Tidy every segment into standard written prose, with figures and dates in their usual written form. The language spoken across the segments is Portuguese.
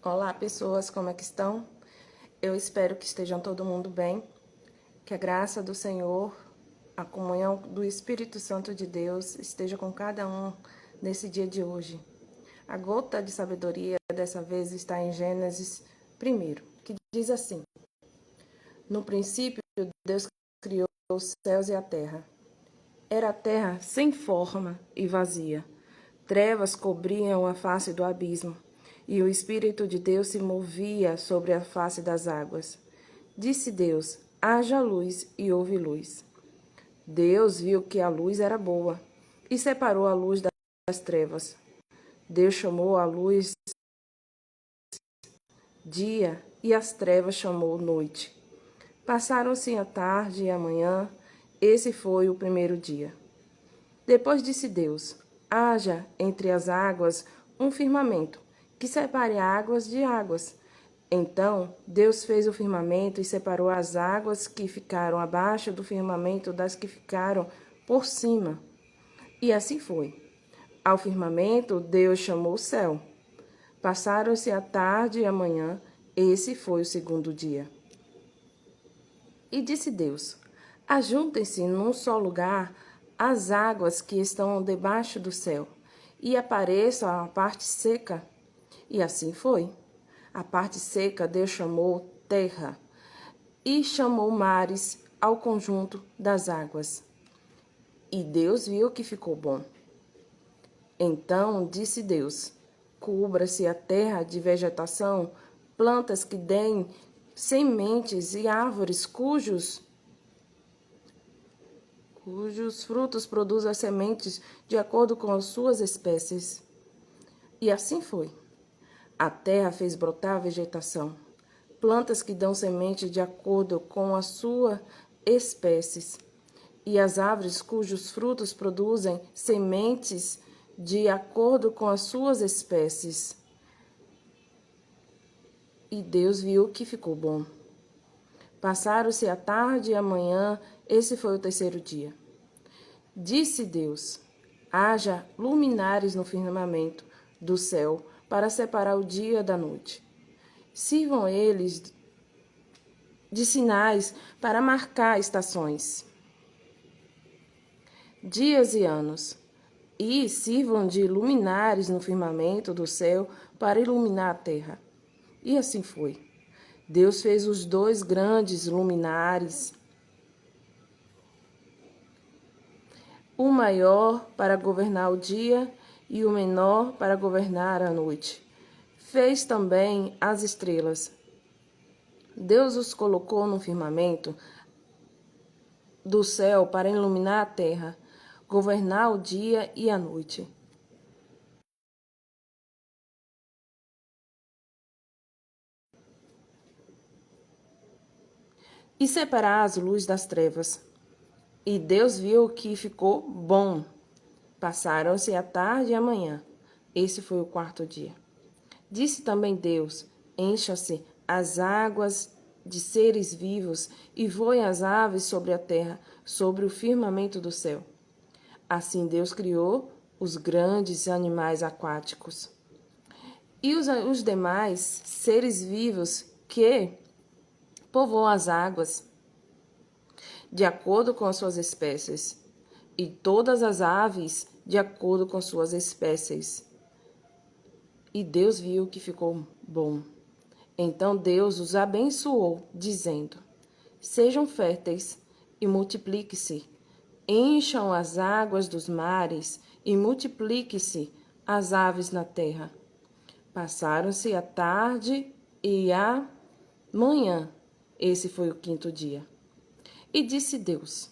Olá, pessoas, como é que estão? Eu espero que estejam todo mundo bem, que a graça do Senhor, a comunhão do Espírito Santo de Deus esteja com cada um nesse dia de hoje. A gota de sabedoria dessa vez está em Gênesis 1, que diz assim: No princípio, Deus criou os céus e a terra. Era a terra sem forma e vazia. Trevas cobriam a face do abismo, e o Espírito de Deus se movia sobre a face das águas. Disse Deus: haja luz, e houve luz. Deus viu que a luz era boa, e separou a luz das trevas. Deus chamou a luz dia, e as trevas chamou noite. Passaram-se a tarde e a manhã, esse foi o primeiro dia. Depois disse Deus: haja entre as águas um firmamento, que separe águas de águas. Então Deus fez o firmamento e separou as águas que ficaram abaixo do firmamento das que ficaram por cima. E assim foi. Ao firmamento Deus chamou o céu. Passaram-se a tarde e a manhã, esse foi o segundo dia. E disse Deus: ajuntem-se num só lugar as águas que estão debaixo do céu, e apareça a parte seca. E assim foi. A parte seca Deus chamou terra, e chamou mares ao conjunto das águas. E Deus viu que ficou bom. Então disse Deus: cubra-se a terra de vegetação, plantas que deem sementes e árvores cujos frutos produzem as sementes de acordo com as suas espécies. E assim foi. A terra fez brotar a vegetação, plantas que dão semente de acordo com as suas espécies, e as árvores cujos frutos produzem sementes de acordo com as suas espécies. E Deus viu que ficou bom. Passaram-se a tarde e a manhã, esse foi o terceiro dia. Disse Deus: haja luminares no firmamento do céu para separar o dia da noite. Sirvam eles de sinais para marcar estações, dias e anos. E sirvam de luminares no firmamento do céu para iluminar a terra. E assim foi. Deus fez os dois grandes luminares, o maior para governar o dia e o menor para governar a noite. Fez também as estrelas. Deus os colocou no firmamento do céu para iluminar a terra, governar o dia e a noite. E separar as luzes das trevas. E Deus viu que ficou bom. Passaram-se a tarde e a manhã. Esse foi o quarto dia. Disse também Deus: encha-se as águas de seres vivos e voem as aves sobre a terra, sobre o firmamento do céu. Assim Deus criou os grandes animais aquáticos e os demais seres vivos que povoam as águas, de acordo com as suas espécies, e todas as aves de acordo com suas espécies. E Deus viu que ficou bom. Então Deus os abençoou, dizendo: sejam férteis e multipliquem-se, encham as águas dos mares e multipliquem-se as aves na terra. Passaram-se a tarde e a manhã. Esse foi o quinto dia. E disse Deus: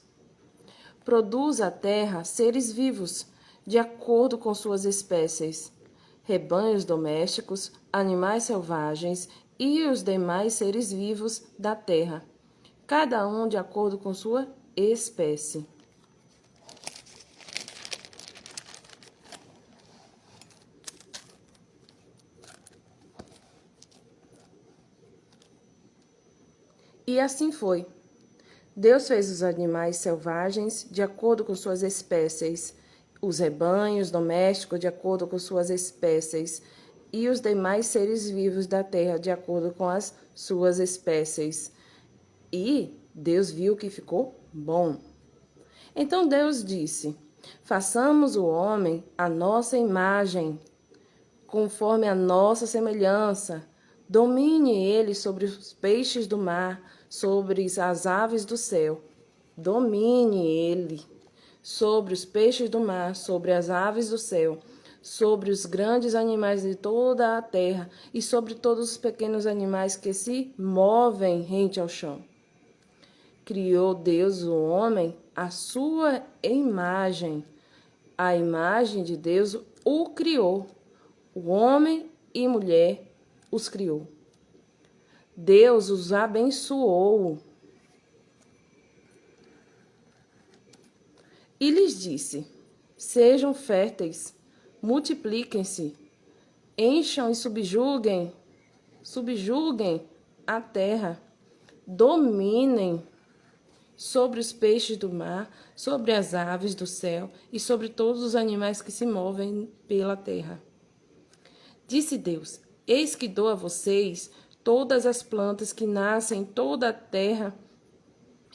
produz a terra seres vivos, de acordo com suas espécies, rebanhos domésticos, animais selvagens e os demais seres vivos da terra, cada um de acordo com sua espécie. E assim foi. Deus fez os animais selvagens de acordo com suas espécies, os rebanhos domésticos de acordo com suas espécies, e os demais seres vivos da terra, de acordo com as suas espécies. E Deus viu que ficou bom. Então Deus disse: façamos o homem à nossa imagem, conforme a nossa semelhança. Domine ele sobre os peixes do mar, sobre as aves do céu. Domine ele sobre os peixes do mar, sobre as aves do céu, sobre os grandes animais de toda a terra e sobre todos os pequenos animais que se movem rente ao chão. Criou Deus o homem à sua imagem. A imagem de Deus o criou. O homem e mulher os criou. Deus os abençoou e lhes disse: sejam férteis, multipliquem-se, encham e subjuguem a terra, dominem sobre os peixes do mar, sobre as aves do céu e sobre todos os animais que se movem pela terra. Disse Deus: eis que dou a vocês todas as plantas que nascem em toda a terra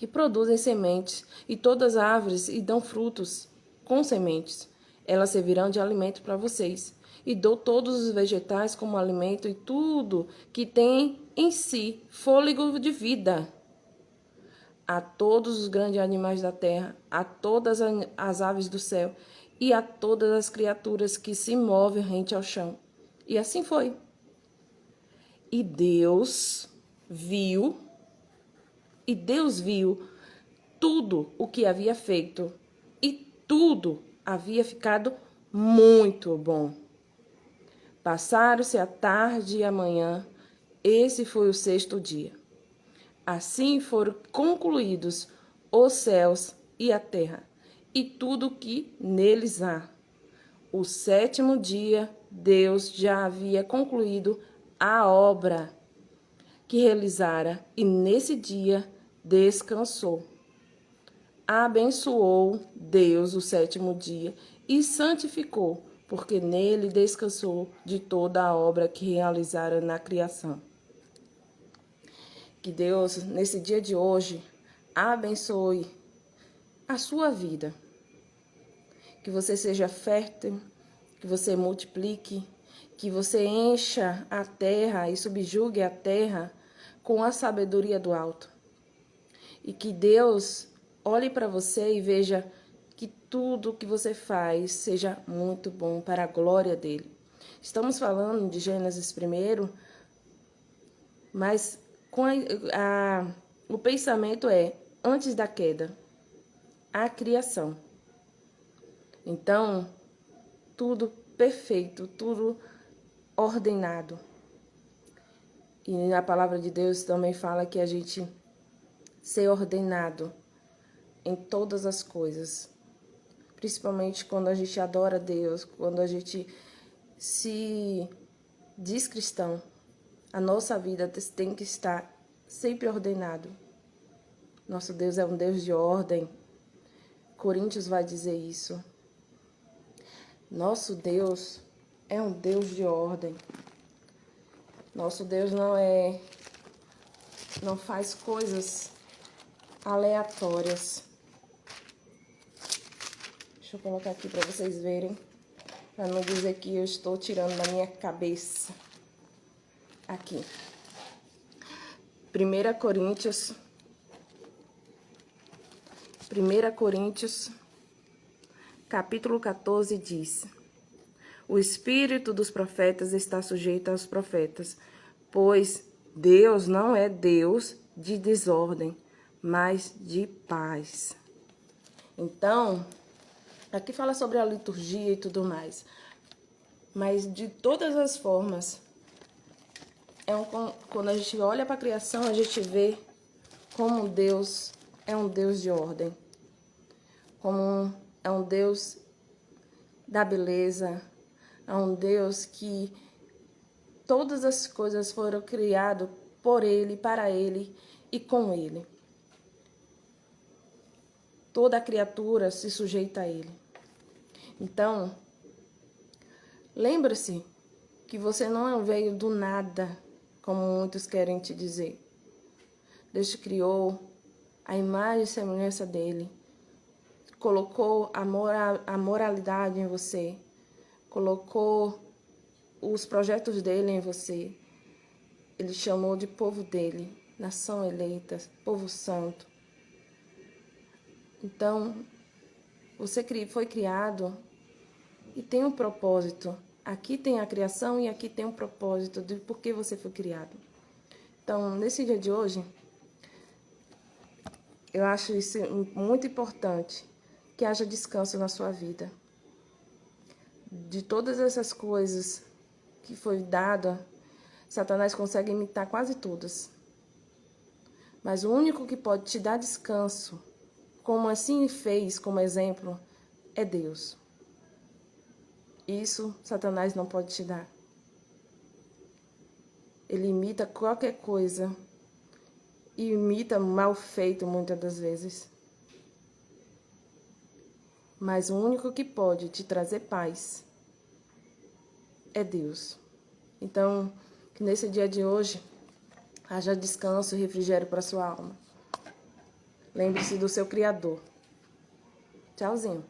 e produzem sementes, e todas as árvores e dão frutos com sementes. Elas servirão de alimento para vocês. E dou todos os vegetais como alimento e tudo que tem em si fôlego de vida. A todos os grandes animais da terra, a todas as aves do céu e a todas as criaturas que se movem rente ao chão. E assim foi. E Deus viu tudo o que havia feito, e tudo havia ficado muito bom. Passaram-se a tarde e a manhã, esse foi o sexto dia. Assim foram concluídos os céus e a terra, e tudo o que neles há. O sétimo dia, Deus já havia concluído a obra que realizara, e nesse dia descansou. Abençoou Deus o sétimo dia e santificou, porque nele descansou de toda a obra que realizara na criação. Que Deus, nesse dia de hoje, abençoe a sua vida. Que você seja fértil, que você multiplique, que você encha a terra e subjugue a terra com a sabedoria do alto. E que Deus olhe para você e veja que tudo que você faz seja muito bom para a glória dele. Estamos falando de Gênesis primeiro, mas o pensamento é antes da queda, a criação. Então, tudo perfeito, tudo ordenado. E a palavra de Deus também fala que a gente ser ordenado em todas as coisas, principalmente quando a gente adora Deus, quando a gente se diz cristão, a nossa vida tem que estar sempre ordenado. Nosso Deus é um Deus de ordem. Coríntios vai dizer isso. Nosso Deus é um Deus de ordem. Nosso Deus não faz coisas aleatórias. Deixa eu colocar aqui para vocês verem, para não dizer que eu estou tirando da minha cabeça. Aqui. 1 Coríntios, capítulo 14, diz: o espírito dos profetas está sujeito aos profetas, pois Deus não é Deus de desordem, mas de paz. Então, aqui fala sobre a liturgia e tudo mais, mas de todas as formas, quando a gente olha para a criação, a gente vê como Deus é um Deus de ordem, como é um Deus da beleza, é um Deus que todas as coisas foram criadas por Ele, para Ele e com Ele. Toda a criatura se sujeita a Ele. Então, lembre-se que você não veio do nada, como muitos querem te dizer. Deus te criou a imagem e semelhança dele. Colocou a moralidade em você. Colocou os projetos dele em você. Ele chamou de povo dele, nação eleita, povo santo. Então, você foi criado e tem um propósito. Aqui tem a criação e aqui tem um propósito de por que você foi criado. Então, nesse dia de hoje, eu acho isso muito importante, que haja descanso na sua vida. De todas essas coisas que foi dada, Satanás consegue imitar quase todas. Mas o único que pode te dar descanso, como assim fez como exemplo, é Deus. Isso Satanás não pode te dar. Ele imita qualquer coisa e imita mal feito muitas das vezes. Mas o único que pode te trazer paz é Deus. Então, que nesse dia de hoje haja descanso e refrigério para sua alma. Lembre-se do seu Criador. Tchauzinho.